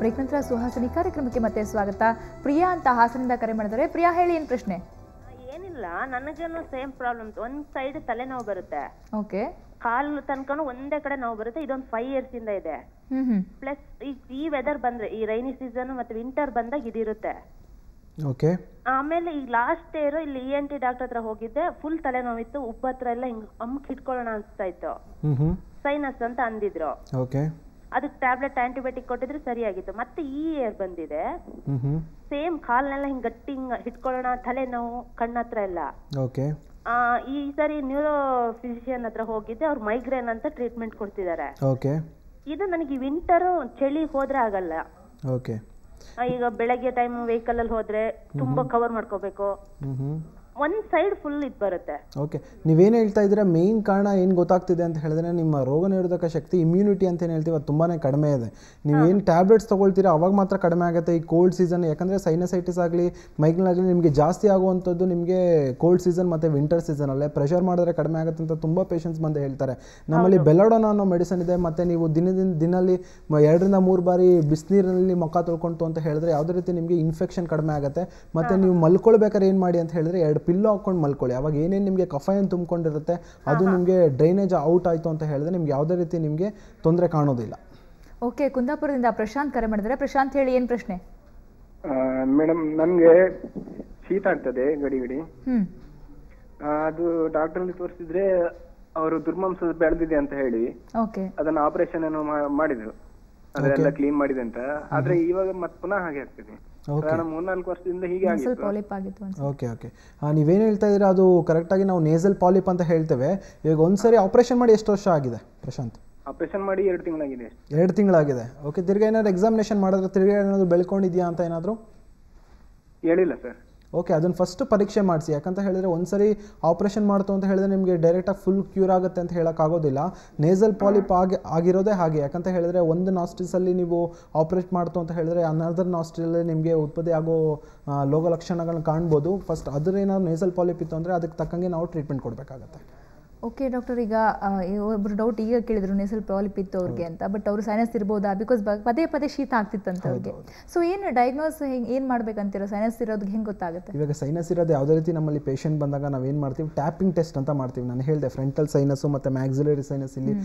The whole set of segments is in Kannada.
ಬ್ರೇಕ್ ನಂತರ ಸುಹಾಸಿನಿ ಕಾರ್ಯಕ್ರಮಕ್ಕೆ ಮತ್ತೆ ಸ್ವಾಗತ. ಪ್ರಿಯಾ ಅಂತ ಹಾಸನದಿಂದ ಕರೆ ಮಾಡಿದರೆ. ಪ್ರಿಯಾ, ಹೇಳಿ ಏನು ಪ್ರಶ್ನೆ? ಏನಿಲ್ಲ, ನನಗೇನು ಸೇಮ್ ಪ್ರಾಬ್ಲಮ್. ಒಂದ್ ಸೈಡ್ ತಲೆನೋವು ಬರುತ್ತೆ, ಓಕೆ. ಕಾಲು ತನಕನು ಒಂದೇ ಕಡೆ ನೋವು ಬರುತ್ತೆ. ಇದೊಂದು 5 years ಇಂದ ಇದೆ. ಪ್ಲಸ್ ಈ ವೆದರ್ ಬಂದ್ರೆ, ಈ ರೈನಿ ಸೀಸನ್ ಮತ್ತೆ ವಿಂಟರ್ ಬಂದಾಗ ಇದಿರುತ್ತೆ. ಓಕೆ. ಆಮೇಲೆ ಈ ಲಾಸ್ಟ್ ಇಯರ್ ಇಲ್ಲಿ ENT ಡಾಕ್ಟರ್ ಹತ್ರ ಹೋಗಿದ್ದೆ. ಫುಲ್ ತಲೆನೋವಿತ್ತು, ಉಬ್ಬ ಹತ್ರ ಎಲ್ಲ ಹಿಂಗ್ ಅಮ್ಮಕ್ ಹಿಡ್ಕೊಳ್ಳೋಣ ಅನ್ಸ್ತಾ ಇತ್ತು. ಸೈನಸ್ ಅಂತ ಅಂದಿದ್ರು. ಓಕೆ. ಅದಕ್ಕೆ ಟ್ಯಾಬ್ಲೆಟ್ ಆಂಟಿಬಯೋಟಿಕ್ ಕೊಟ್ಟಿದ್ರೆ ಸರಿಯಾಗಿತ್ತು. ಮತ್ತೆ ಈ ಇಯರ್ ಬಂದಿದೆ, ಸೇಮ್ ಕಾಲ್ನೆಲ್ಲ ಹಿಂಗ್ ಗಟ್ಟಿ ಹಿಂಗ್ ಹಿಡ್ಕೊಳ್ಳೋಣ, ತಲೆನೋವು, ಕಣ್ಣತ್ರ ಎಲ್ಲ. ಓಕೆ. ಈ ಸರಿ ನ್ಯೂರೋ ಫಿಸಿಷಿಯನ್ ಹತ್ರ ಹೋಗಿದ್ದೆ. ಅವ್ರು ಮೈಗ್ರೇನ್ ಅಂತ ಟ್ರೀಟ್ಮೆಂಟ್ ಕೊಡ್ತಿದ್ದಾರೆ. ಓಕೆ. ಇದು ನನಗೆ ವಿಂಟರ್ ಚಳಿ ಹೋದ್ರೆ ಆಗಲ್ಲ. ಓಕೆ. ಈಗ ಬೆಳಗ್ಗೆ ಟೈಮ್ ವೆಹಿಕಲ್ ಅಲ್ಲಿ ಹೋದ್ರೆ ತುಂಬಾ ಕವರ್ ಮಾಡ್ಕೋಬೇಕು. ಒಂದ್ ಸೈಡ್ ಫುಲ್ ಇದು ಬರುತ್ತೆ. ಓಕೆ. ನೀವೇನು ಹೇಳ್ತಾ ಇದ್ದೀರಾ, ಮೇನ್ ಕಾರಣ ಏನು ಗೊತ್ತಾಗ್ತಿದೆ ಅಂತ ಹೇಳಿದ್ರೆ ನಿಮ್ಮ ರೋಗ ನಿರೋಧಕ ಶಕ್ತಿ, ಇಮ್ಯುನಿಟಿ ಅಂತ ಏನು ಹೇಳ್ತೀವಿ, ಅದು ತುಂಬಾ ಕಡಿಮೆ ಇದೆ. ನೀವೇನು ಟ್ಯಾಬ್ಲೆಟ್ಸ್ ತೊಗೊಳ್ತೀರಾ ಅವಾಗ ಮಾತ್ರ ಕಡಿಮೆ ಆಗುತ್ತೆ. ಈ ಕೋಲ್ಡ್ ಸೀಸನ್, ಯಾಕಂದರೆ ಸೈನಸೈಟಿಸ್ ಆಗಲಿ ಮೈಗ್ರೇನ್ ಆಗಲಿ ನಿಮಗೆ ಜಾಸ್ತಿ ಆಗುವಂಥದ್ದು ನಿಮಗೆ ಕೋಲ್ಡ್ ಸೀಸನ್ ಮತ್ತು ವಿಂಟರ್ ಸೀಸನಲ್ಲೇ. ಪ್ರೆಷರ್ ಮಾಡಿದ್ರೆ ಕಡಿಮೆ ಆಗುತ್ತೆ ಅಂತ ತುಂಬ ಪೇಷಂಟ್ಸ್ ಬಂದು ಹೇಳ್ತಾರೆ. ನಮ್ಮಲ್ಲಿ ಬೆಲಡೋನಾ ಅನ್ನೋ ಮೆಡಿಸನ್ ಇದೆ. ಮತ್ತು ನೀವು ದಿನಲ್ಲಿ 2 ರಿಂದ 3 ಬಾರಿ ಬಿಸಿನೀರಿನಲ್ಲಿ ಮುಖ ತೊಳ್ಕೊಂತು ಅಂತ ಹೇಳಿದ್ರೆ ಯಾವುದೇ ರೀತಿ ನಿಮಗೆ ಇನ್ಫೆಕ್ಷನ್ ಕಡಿಮೆ ಆಗುತ್ತೆ. ಮತ್ತು ನೀವು ಮಲ್ಕೊಳ್ಬೇಕಾದ್ರೆ ಏನು ಮಾಡಿ ಅಂತ ಹೇಳಿದ್ರೆ 2 ಪಿಲ್ಲೋ ಹಾಕೊಂಡು ಮಲ್ಕೊಳ್ಳಿ. ಅವಾಗ ಏನೇನು ನಿಮಗೆ ಕಫ ಏನು ತುಂಬಿಕೊಂಡಿರುತ್ತೆ ಅದು ನಿಮಗೆ ಡ್ರೈನೇಜ್ ಔಟ್ ಆಯಿತು ಅಂತ ಹೇಳಿದ್ರೆ ನಿಮ್ಗೆ ಯಾವುದೇ ರೀತಿ ನಿಮಗೆ ತೊಂದರೆ ಕಾಣೋದಿಲ್ಲ. ಓಕೆ. ಕುಂದಾಪುರದಿಂದ ಪ್ರಶಾಂತ್ ಕರೆ ಮಾಡಿದರೆ. ಪ್ರಶಾಂತ್, ಹೇಳಿ ಏನು ಪ್ರಶ್ನೆ? ಮೇಡಮ್, ನನಗೆ ಶೀತ ಆಗ್ತದೆ ಗಡಿ ಗಡಿ. ಅದು ಡಾಕ್ಟರ್ ಅಲ್ಲಿ ತೋರಿಸಿದ್ರೆ ಅವರು ದುರ್ಮಾಂಸ ಬೆಳೆದಿದೆ ಅಂತ ಹೇಳಿ ಅದನ್ನ ಆಪರೇಷನ್ ಏನೋ ಮಾಡಿದ್ರು, ಅದೆಲ್ಲ ಕ್ಲೀನ್ ಮಾಡಿದೆ ಅಂತ. ಆದ್ರೆ ಇವಾಗ ಮತ್ತೆ ಪುನಃ ಹಾಗೆ ಆಗ್ತದೆ. 3-4 ವರ್ಷದಿಂದ ಹೀಗೆ ಆಗಿತ್ತು. ಓಕೆ. ಓಕೆ. ನೀವೇನು ಹೇಳ್ತಾ ಇದ್ದೀರಾ ಅದು ಕರೆಕ್ಟಾಗಿ ನಾವು ನೇಸಲ್ ಪಾಲಿಪ್ ಅಂತ ಹೇಳ್ತೇವೆ. ಈಗ ಒಂದ್ಸರಿ ಆಪರೇಷನ್ ಮಾಡಿ ಎಷ್ಟು ವರ್ಷ ಆಗಿದೆ ಪ್ರಶಾಂತ್? ಆಪರೇಷನ್ ಮಾಡಿ 2 ತಿಂಗಳಾಗಿದೆ. 2 ತಿಂಗಳಾಗಿದೆ. ಓಕೆ. ತಿರ್ಗಾ ಏನಾದ್ರು ಎಕ್ಸಾಮಿನೇಷನ್ ಮಾಡಿದ್ರೆ ತಿರ್ಗಾ ಏನಾದ್ರು ಬೆಳ್ಕೊಂಡಿದ್ಯಾ ಅಂತ ಏನಾದರೂ ಹೇಳಿಲ್ಲ ಸರ್. ಓಕೆ. ಅದನ್ನು ಫಸ್ಟ್ ಪರೀಕ್ಷೆ ಮಾಡಿಸಿ. ಯಾಕಂತ ಹೇಳಿದರೆ ಒಂದ್ಸರಿ ಆಪ್ರೇಷನ್ ಮಾಡ್ತು ಅಂತ ಹೇಳಿದ್ರೆ ನಿಮಗೆ ಡೈರೆಕ್ಟಾಗಿ ಫುಲ್ ಕ್ಯೂರ್ ಆಗುತ್ತೆ ಅಂತ ಹೇಳೋಕ್ಕಾಗೋದಿಲ್ಲ. ನೇಸಲ್ ಪಾಲಿಪ್ ಆಗಿರೋದೇ ಹಾಗೆ. ಯಾಕಂತ ಹೇಳಿದ್ರೆ ಒಂದು ನಾಸ್ಟ್ರಿಲ್ಸಲ್ಲಿ ನೀವು ಆಪ್ರೇಟ್ ಮಾಡ್ತು ಅಂತ ಹೇಳಿದ್ರೆ ಅನದರ್ ನಾಸ್ಟ್ರಿಲಲ್ಲಿ ನಿಮಗೆ ಉತ್ಪತ್ತಿ ಆಗೋ ರೋಗ ಲಕ್ಷಣಗಳನ್ನ ಕಾಣ್ಬೋದು. ಫಸ್ಟ್ ಅದ್ರ ಏನಾದ್ರು ನೇಸಲ್ ಪಾಲಿಪ್ ಇತ್ತು ಅಂದರೆ ಅದಕ್ಕೆ ತಕ್ಕಂಗೆ ನಾವು ಟ್ರೀಟ್ಮೆಂಟ್ ಕೊಡಬೇಕಾಗತ್ತೆ. ಓಕೆ ಡಾಕ್ಟರ್, ಈಗ ಒಬ್ಬರು ಡೌಟ್ ಈಗ ಕೇಳಿದ್ರು ನೇಸಲ್ ಪಾಲಿಪ್ ಇತ್ತು ಅವ್ರಿಗೆ ಅಂತ. ಬಟ್ ಅವರು ಸೈನಸ್ ಇರ್ಬೋದಾ? ಬಿಕಾಸ್ ಪದೇ ಪದೇ ಶೀತ ಆಗ್ತಿತ್ತಂತ ಅವ್ರಿಗೆ. ಸೊ ಏನು ಡಯಾಗ್ನೋಸ್ ಏನು ಮಾಡ್ಬೇಕಂತೀರೋ? ಸೈನಸ್ ಇರೋದಕ್ಕೆ ಹೆಂಗೆ ಗೊತ್ತಾಗುತ್ತೆ? ಇವಾಗ ಸೈನಸ್ ಇರೋದು ಯಾವುದೇ ರೀತಿ ನಮ್ಮಲ್ಲಿ ಪೇಷಂಟ್ ಬಂದಾಗ ನಾವೇನು ಮಾಡ್ತೀವಿ, ಟ್ಯಾಪಿಂಗ್ ಟೆಸ್ಟ್ ಅಂತ ಮಾಡ್ತೀವಿ. ನಾನು ಹೇಳಿದೆ ಫ್ರಂಟಲ್ ಸೈನಸ್ಸು ಮತ್ತು ಮ್ಯಾಕ್ಸಿಲರಿ ಸೈನಸ್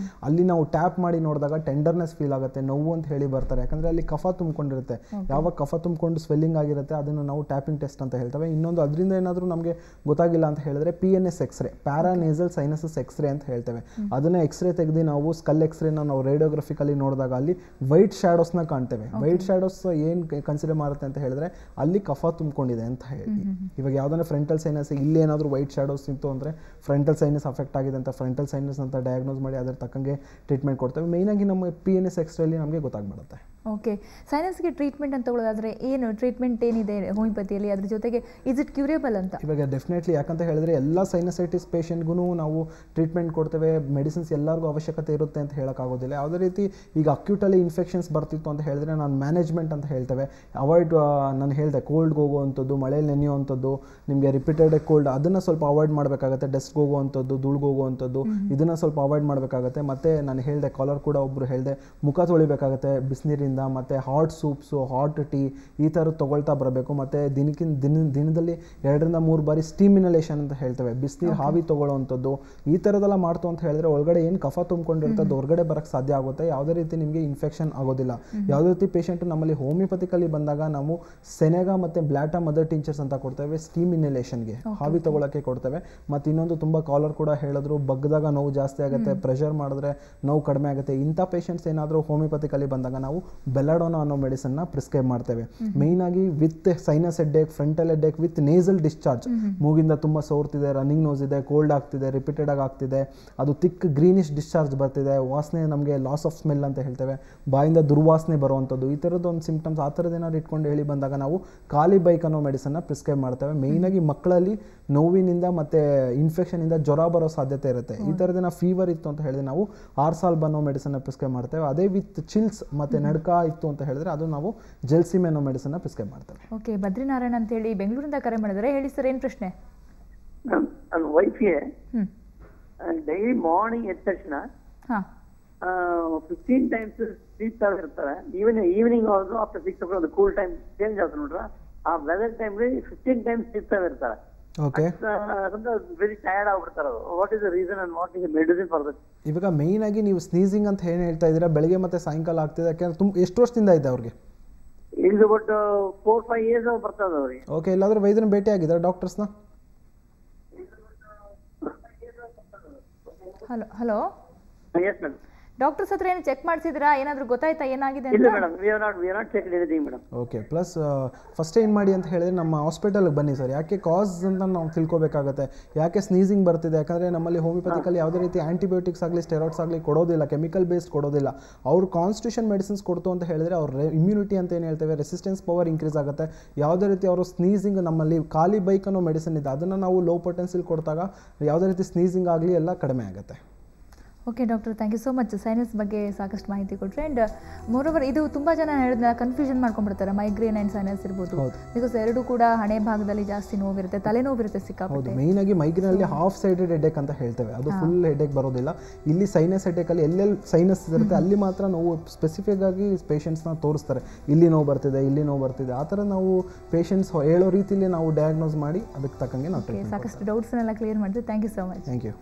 ಅಲ್ಲಿ ನಾವು ಟ್ಯಾಪ್ ಮಾಡಿ ನೋಡಿದಾಗ ಟೆಂಡರ್ನೆಸ್ ಫೀಲ್ ಆಗುತ್ತೆ, ನೋವು ಅಂತ ಹೇಳಿ ಬರ್ತಾರೆ. ಯಾಕಂದರೆ ಅಲ್ಲಿ ಕಫ ತುಂಬಿಕೊಂಡಿರುತ್ತೆ. ಯಾವಾಗ ಕಫ ತುಂಬಿಕೊಂಡು ಸ್ವೆಲ್ಲಿಂಗ್ ಆಗಿರುತ್ತೆ ಅದನ್ನು ನಾವು ಟ್ಯಾಪಿಂಗ್ ಟೆಸ್ಟ್ ಅಂತ ಹೇಳ್ತೇವೆ. ಇನ್ನೊಂದು ಅದರಿಂದ ಏನಾದರೂ ನಮಗೆ ಗೊತ್ತಾಗಿಲ್ಲ ಅಂತ ಹೇಳಿದ್ರೆ PNS ಎಕ್ಸ್ರೇ, ಪ್ಯಾರಾನೇಸಲ್ ಸೈನಸ್ ಎಕ್ಸ್ರೇ ಅಂತ ಹೇಳ್ತೇವೆ. ಅದನ್ನ ಎಕ್ಸ್ರೇ ತೆಗೆದು ನಾವು ಸ್ಕಲ್ ಎಕ್ಸ್ರೇನ ನಾವು ರೇಡಿಯೋಗ್ರಫಿಕಲ್ಲಿ ನೋಡಿದಾಗ ಅಲ್ಲಿ ವೈಟ್ ಶ್ಯಾಡೋಸ್ನ ಕಾಣ್ತೇವೆ. ವೈಟ್ ಶ್ಯಾಡೋಸ್ ಏನು ಕನ್ಸಿಡರ್ ಮಾಡುತ್ತೆ ಅಂತ ಹೇಳಿದ್ರೆ ಅಲ್ಲಿ ಕಫ ತುಂಬಿಕೊಂಡಿದೆ ಅಂತ ಹೇಳಿ. ಇವಾಗ ಯಾವುದಾದ್ರೆ ಫ್ರಂಟಲ್ ಸೈನಸ್ ಇಲ್ಲಿ ಏನಾದರೂ ವೈಟ್ ಶ್ಯಾಡೋಸ್ ಇತ್ತು ಅಂದರೆ ಫ್ರಂಟಲ್ ಸೈನಸ್ ಅಫೆಕ್ಟ್ ಆಗಿದೆ ಅಂತ ಫ್ರಂಟಲ್ ಸೈನಸ್ ಅಂತ ಡಯಾಗ್ನೋಸ್ ಮಾಡಿ ಅದರ ತಕ್ಕಂಗೆ ಟ್ರೀಟ್ಮೆಂಟ್ ಕೊಡ್ತೇವೆ. ಮೇಯ್ನಾಗಿ ನಮ್ಮ PNS ಎಕ್ಸ್ರೇಲಿ ನಮಗೆ ಗೊತ್ತಾಗ್ಬಿಡುತ್ತೆ. ಓಕೆ. ಸೈನಸ್ಗೆ ಟ್ರೀಟ್ಮೆಂಟ್ ಅಂತ ತಗೊಳ್ಳೋದಾದ್ರೆ ಏನು ಟ್ರೀಟ್ಮೆಂಟ್ ಏನಿದೆ ಹೋಮಿಯೋಪತಿಯಲ್ಲಿ? ಅದ್ರ ಜೊತೆಗೆ ಇಸ್ ಇಟ್ ಕ್ಯೂರೇಬಲ್ ಅಂತ? ಇವಾಗ ಡೆಫಿನೆಟ್ಲಿ, ಯಾಕಂತ ಹೇಳಿದ್ರೆ ಎಲ್ಲ ಸೈನಸೈಟಿಸ್ ಪೇಷಂಟ್ಗೂ ನಾವು ಟ್ರೀಟ್ಮೆಂಟ್ ಕೊಡ್ತೇವೆ. ಮೆಡಿಸಿನ್ಸ್ ಎಲ್ಲರಿಗೂ ಅವಶ್ಯಕತೆ ಇರುತ್ತೆ ಅಂತ ಹೇಳೋಕ್ಕಾಗೋದಿಲ್ಲ. ಯಾವುದೇ ರೀತಿ ಈಗ ಅಕ್ಯೂಟಲ್ಲಿ ಇನ್ಫೆಕ್ಷನ್ಸ್ ಬರ್ತಿತ್ತು ಅಂತ ಹೇಳಿದ್ರೆ ನಾನು ಮ್ಯಾನೇಜ್ಮೆಂಟ್ ಅಂತ ಹೇಳ್ತೇವೆ. ಅವಾಯ್ಡ್, ನಾನು ಹೇಳಿದೆ ಕೋಲ್ಡ್ಗೆ ಹೋಗುವಂಥದ್ದು, ಮಳೆಯಲ್ಲಿ ನೆನೆಯುವಂಥದ್ದು, ನಿಮಗೆ ರಿಪೀಟೆಡ್ ಕೋಲ್ಡ್ ಅದನ್ನು ಸ್ವಲ್ಪ ಅವಾಯ್ಡ್ ಮಾಡಬೇಕಾಗುತ್ತೆ. ಡೆಸ್ಕ್ಗೆ ಹೋಗುವಂಥದ್ದು, ಧೂಳಿಗೆ ಹೋಗುವಂಥದ್ದು ಇದನ್ನು ಸ್ವಲ್ಪ ಅವಾಯ್ಡ್ ಮಾಡಬೇಕಾಗುತ್ತೆ. ಮತ್ತು ನಾನು ಹೇಳಿದೆ ಕಾಲರ್ ಕೂಡ ಒಬ್ಬರು ಹೇಳಿದೆ ಮುಖ ತೊಳಿಬೇಕಾಗುತ್ತೆ ಬಿಸಿನೀರಿಂದ. ಮತ್ತು ಹಾಟ್ ಸೂಪ್ಸು, ಹಾಟ್ ಟೀ ಈ ಥರದ್ದು ತೊಗೊಳ್ತಾ ಬರಬೇಕು. ಮತ್ತು ದಿನದಲ್ಲಿ 2 ರಿಂದ 3 ಬಾರಿ ಸ್ಟೀಮ್ ಇನಲೇಷನ್ ಅಂತ ಹೇಳ್ತೇವೆ, ಬಿಸಿನೀರು ಹಾವಿ ತೊಗೊಳ್ಳೋವಂಥದ್ದು. ಈ ಥರದ್ದೆಲ್ಲ ಮಾಡ್ತು ಅಂತ ಹೇಳಿದ್ರೆ ಒಳಗಡೆ ಏನು ಕಫ ತುಂಬಿಕೊಂಡಿರ್ತದೆ ಹೊರಗಡೆ ಬರೋಕ್ಕೆ ಸಾಧ್ಯ ಆಗುತ್ತೆ. ಯಾವುದೇ ರೀತಿ ನಿಮಗೆ ಇನ್ಫೆಕ್ಷನ್ ಆಗೋದಿಲ್ಲ. ಯಾವುದೇ ರೀತಿ ಪೇಷಂಟು ನಮ್ಮಲ್ಲಿ ಹೋಮಿಯೋಪತಿಕಲ್ಲಿ ಬಂದಾಗ ನಾವು ಸೆನೆಗಾ ಮತ್ತು ಬ್ಲಾಟಾ ಮದರ್ ಟಿಂಚರ್ಸ್ ಅಂತ ಕೊಡ್ತೇವೆ ಸ್ಟೀಮ್ ಇನಲೇಷನ್ಗೆ, ಹಾವಿ ತೊಗೊಳಕ್ಕೆ ಕೊಡ್ತೇವೆ. ಮತ್ತು ಇನ್ನೊಂದು ತುಂಬ ಕಾಲರ್ ಕೂಡ ಹೇಳಿದ್ರು ಬಗ್ಗದಾಗ ನೋವು ಜಾಸ್ತಿ ಆಗುತ್ತೆ, ಪ್ರೆಷರ್ ಮಾಡಿದ್ರೆ ನೋವು ಕಡಿಮೆ ಆಗುತ್ತೆ. ಇಂಥ ಪೇಷಂಟ್ಸ್ ಏನಾದರೂ ಹೋಮಿಯೋಪತಿಕಲ್ಲಿ ಬಂದಾಗ ನಾವು ಬೆಲಡೋನಾ ಅನ್ನೋ ಮೆಡಿಸನ್ನ ಪ್ರಿಸ್ಕ್ರೈಬ್ ಮಾಡ್ತೇವೆ. ಮೇಯ್ನಾಗಿ with sinus headache, frontal headache with nasal discharge. ಮೂಗಿಂದ ತುಂಬ ಸೋರ್ತಿದೆ, ರನ್ನಿಂಗ್ ನೋಸ್ ಇದೆ, ಕೋಲ್ಡ್ ಆಗ್ತಿದೆ, ರಿಪೀಟೆಡ್ ಆಗ್ತಿದೆ, ಅದು ಥಿಕ್ ಗ್ರೀನಿಶ್ ಡಿಸ್ಚಾರ್ಜ್ ಬರ್ತಿದೆ, ವಾಸನೆ ನಮಗೆ ಲಾಸ್ ಆಫ್ ಸ್ಮೆಲ್ ಅಂತ ಹೇಳ್ತೇವೆ, ಬಾಯಿಂದ ದುರ್ವಾಸನೆ ಬರುವಂಥದ್ದು, ಈ ಥರದ್ದು ಒಂದು ಸಿಂಪ್ಟಮ್ಸ್ ಆ ಥರದ್ದು ಏನಾದ್ರು ಇಟ್ಕೊಂಡು ಹೇಳಿ ಬಂದಾಗ ನಾವು ಕಾಲಿಬೈಕ್ ಅನ್ನೋ ಮೆಡಿಸನ್ನ ಪ್ರಿಸ್ಕ್ರೈಬ್ ಮಾಡ್ತೇವೆ. ಮೇಯ್ನಾಗಿ ಮಕ್ಕಳಲ್ಲಿ ನೋವಿನಿಂದ ಮತ್ತು ಇನ್ಫೆಕ್ಷನಿಂದ ಜ್ವರ ಬರೋ ಸಾಧ್ಯತೆ ಇರುತ್ತೆ. ಈ ಥರದಿನ ಫೀವರ್ ಇತ್ತು ಅಂತ ಹೇಳಿದ್ರೆ ನಾವು ಆರ್ಸಾಲ್ಬ್ ಅನ್ನೋ ಮೆಡಿಸನ್ನ ಪ್ರಿಸ್ಕ್ರೈಬ್ ಮಾಡ್ತೇವೆ. ಅದೇ ವಿತ್ ಚಿಲ್ಸ್ ಮತ್ತು ನಡ್ಕ ಇತ್ತು ಅಂತ ಹೇಳಿದ್ರೆ ಅದು ನಾವು ಜೆಲ್ಸಿಮ್ ಅನ್ನೋ ಮೆಡಿಸನ್ನ ಪ್ರಿಸ್ಕ್ರೈಬ್ ಮಾಡ್ತೇವೆ. ಓಕೆ. ಬದ್ರಿನಾರಾಯಣ ಅಂತ ಹೇಳಿ ಬೆಂಗಳೂರಿಂದ ಕರೆ ಮಾಡಿದರೆ. ಹೇಳಿ ಸರ್, ಏನು ಪ್ರಶ್ನೆ? ನನ್ನ ವೈಫ್ಗೆ ಡೈಲಿ ಮಾರ್ನಿಂಗ್ ಎದ್ದ ತಕ್ಷಣ 15 times ಸ್ಲೀಪ್ ಇರ್ತಾರೆ. Evening also after 6 o'clock cool time change ಆಗುತ್ತೆ ನೋಡ್ರ, ಆ ವೆದರ್ ಟೈಮ್ 15 times ಸ್ಲೀಪ್ ಇರ್ತಾರೆ. ಓಕೆ, ವೆರಿ ಟಯರ್ಡ್ ಆಗ್ಬಿಡ್ತಾರೆ. What is the reason and what is the medicine for that? ಇವಾಗ ಮೇಯ್ನ್ ಆಗಿ ನೀವು ಸ್ನೀಸಿಂಗ್ ಅಂತ ಏನು ಹೇಳ್ತಾ ಇದ್ದೀರಾ, ಬೆಳಗ್ಗೆ ಮತ್ತೆ ಸಾಯಂಕಾಲ ಆಗ್ತಿದೆ, ಯಾಕೆಂದ್ರೆ ಎಷ್ಟು ವರ್ಷದಿಂದ ಇದೆ ಅವ್ರಿಗೆ? ಇಟ್ಸ್ ಅಬೌಟ್ 4-5 years ಬರ್ತದೆ ಅವ್ರಿಗೆ. ಓಕೆ, ಎಲ್ಲಾದ್ರೂ ವೈದ್ಯನ ಭೇಟಿ ಆಗಿದ್ದಾರೆ ಡಾಕ್ಟರ್ಸ್ನ? Hello, yes madam. ಡಾಕ್ಟರ್ಸ್ ಹತ್ರ ಏನು ಚೆಕ್ ಮಾಡಿಸಿದ್ರಾ? ಏನಾದರೂ ಗೊತ್ತಾಯ್ತಾ ಏನಾಗಿದೆ ಇಲ್ಲ ಅಂತ? Madam, we are not checked anything madam. Okay, please first ಏನು ಮಾಡಿ ಅಂತ ಹೇಳಿದ್ರೆ ನಮ್ಮ ಹಾಸ್ಪಿಟಲ್ಗೆ ಬನ್ನಿ ಸರ್. ಯಾಕೆ ಕಾಸ್ ಅಂತ ನಾವು ತಿಳ್ಕೊಬೇಕಾಗತ್ತೆ, ಯಾಕೆ ಸ್ನೀಸಿಂಗ್ ಬರ್ತಿದೆ. ಯಾಕಂದರೆ ನಮ್ಮಲ್ಲಿ ಹೋಮಿಯೋಪತಿಕಲ್ಲಿ ಯಾವುದೇ ರೀತಿ ಆ್ಯಂಟಿಬಯೋಟಿಕ್ಸ್ ಆಗಲಿ ಸ್ಟೆರಾಯ್ಡ್ಸ್ ಆಗಲಿ ಕೊಡೋದಿಲ್ಲ, ಕೆಮಿಕಲ್ ಬೇಸ್ಡ್ ಕೊಡೋದಿಲ್ಲ. ಅವ್ರು ಕಾನ್ಸ್ಟಿಟ್ಯೂಷನ್ ಮೆಡಿಸಿನ್ಸ್ ಕೊಡ್ತು ಅಂತ ಹೇಳಿದ್ರೆ ಅವ್ರ ಇಮ್ಯುನಿಟಿ ಅಂತ ಏನು ಹೇಳ್ತೇವೆ, ರೆಸಿಸ್ಟೆನ್ಸ್ ಪವರ್ ಇನ್ಕ್ರೀಸ್ ಆಗುತ್ತೆ. ಯಾವುದೇ ರೀತಿ ಅವರು ಸ್ನೀಸಿಂಗ್, ನಮ್ಮಲ್ಲಿ ಖಾಲಿ ಬೈಕ್ ಅನ್ನೋ ಮೆಡಿಸಿನ್ ಇದೆ, ಅದನ್ನು ನಾವು ಲೋ ಪೊಟೆನ್ಸಿಲ್ ಕೊಡ್ತಾಗ ಯಾವುದೇ ರೀತಿ ಸ್ನೀಸಿಂಗ್ ಆಗಲಿ ಎಲ್ಲ ಕಡಿಮೆ ಆಗುತ್ತೆ. Okay doctor, thank you so much. Sinus ಬಗ್ಗೆ ಸಾಕಷ್ಟು ಮಾಹಿತಿ ಕೊಟ್ಟರೆ. ಆ್ಯಂಡ್ ಮೋರೋವರ್ ಇದು ತುಂಬ ಜನ ಹೇಳಿದ ಕನ್ಫ್ಯೂಷನ್ ಮಾಡ್ಕೊಂಡ್ಬಿಡ್ತಾರೆ, ಮೈಗ್ರೇನ್ ಆ್ಯಂಡ್ ಸೈನಸ್ ಇರ್ಬೋದು. ಬಿಕಾಸ್ ಎರಡೂ ಕೂಡ ಹಣೆ ಭಾಗದಲ್ಲಿ ಜಾಸ್ತಿ ನೋವಿರುತ್ತೆ, ತಲೆನೋವಿರುತ್ತೆ ಸಿಕ್ಕಾಪಟ್ಟೆ. ಮೇಯ್ನಾಗಿ ಮೈಗ್ರೇನಲ್ಲಿ ಹಾಫ್ ಸೈಡೆಡ್ ಹೆಡ್ಏಕ್ ಅಂತ ಹೇಳ್ತೇವೆ, ಅದು ಫುಲ್ ಹೆಡ್ಏಕ್ ಬರೋದಿಲ್ಲ. ಇಲ್ಲಿ ಸೈನಸ್ ಹೆಡ್ಏಕಲ್ಲಿ ಎಲ್ಲೆಲ್ಲಿ ಸೈನಸ್ ಇರುತ್ತೆ ಅಲ್ಲಿ ಮಾತ್ರ ನೋವು ಸ್ಪೆಸಿಫಿಕ್ ಆಗಿ ಪೇಷಂಟ್ಸ್ನ ತೋರಿಸ್ತಾರೆ. ಇಲ್ಲಿ ನೋವು ಬರ್ತಿದೆ, ಇಲ್ಲಿ ನೋವು ಬರ್ತಿದೆ, ಆ ಥರ ನಾವು ಪೇಷಂಟ್ಸ್ ಹೇಳೋ ರೀತಿಯಲ್ಲಿ ನಾವು ಡಯಾಗ್ನೋಸ್ ಮಾಡಿ ಅದಕ್ಕೆ ತಕ್ಕಂಗೆ ನಾವು ಸಾಕಷ್ಟು ಡೌಟ್ಸ್ನೆಲ್ಲ ಕ್ಲಿಯರ್ ಮಾಡಿದ್ರೆ. Thank you so much. Thank you.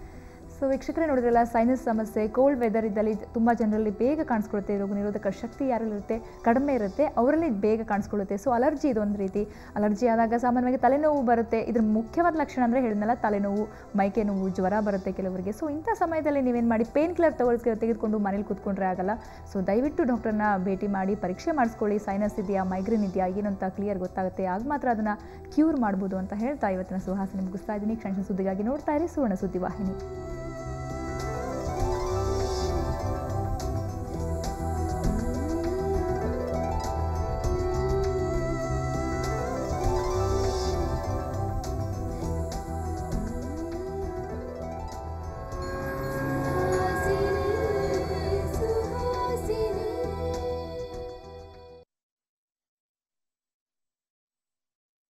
So ವೀಕ್ಷಕರೇ ನೋಡಿದ್ರಲ್ಲ, ಸೈನಸ್ ಸಮಸ್ಯೆ ಕೋಲ್ಡ್ ವೆದರ್ ಇದ್ದಲ್ಲಿ ತುಂಬ ಜನರಲ್ಲಿ ಬೇಗ ಕಾಣಿಸ್ಕೊಳ್ಳುತ್ತೆ. ರೋಗ ನಿರೋಧಕ ಶಕ್ತಿ ಯಾರಲ್ಲಿರುತ್ತೆ ಕಡಿಮೆ ಇರುತ್ತೆ, ಅವರಲ್ಲಿ ಬೇಗ ಕಾಣಿಸ್ಕೊಳ್ಳುತ್ತೆ. ಸೊ ಅಲರ್ಜಿ ಇದೊಂದು ರೀತಿ. ಅಲರ್ಜಿ ಆದಾಗ ಸಾಮಾನ್ಯವಾಗಿ ತಲೆನೋವು ಬರುತ್ತೆ. ಇದ್ರ ಮುಖ್ಯವಾದ ಲಕ್ಷಣ ಅಂದರೆ ಹೇಳಿದ್ನಲ್ಲ, ತಲೆನೋವು, ಮೈಕೆ ನೋವು, ಜ್ವರ ಬರುತ್ತೆ ಕೆಲವರಿಗೆ. ಸೊ ಇಂಥ ಸಮಯದಲ್ಲಿ ನೀವೇನು ಮಾಡಿ, ಪೇನ್ ಕಿಲ್ಲರ್ ತೆಗೆದುಕೊಂಡು ಮನೇಲಿ ಕೂತ್ಕೊಂಡ್ರೆ ಆಗಲ್ಲ. ಸೊ ದಯವಿಟ್ಟು ಡಾಕ್ಟರ್ನ ಭೇಟಿ ಮಾಡಿ ಪರೀಕ್ಷೆ ಮಾಡಿಸ್ಕೊಳ್ಳಿ. ಸೈನಸ್ ಇದೆಯಾ, ಮೈಗ್ರೇನ್ ಇದೆಯಾ, ಏನು ಅಂತ ಕ್ಲಿಯರ್ ಗೊತ್ತಾಗುತ್ತೆ. ಆಗ ಮಾತ್ರ ಅದನ್ನು ಕ್ಯೂರ್ ಮಾಡ್ಬೋದು ಅಂತ ಹೇಳ್ತಾ ಇವತ್ತಿನ ಸುಹಾಸಿನಿ ಮುಗಿಸ್ತಾ ಇದ್ದೀನಿ. ಕ್ಷಣ ಸುದ್ದಿಗಾಗಿ ನೋಡ್ತಾ ಇರಿ ಸುವರ್ಣ ಸುದ್ದಿ ವಾಹಿನಿ.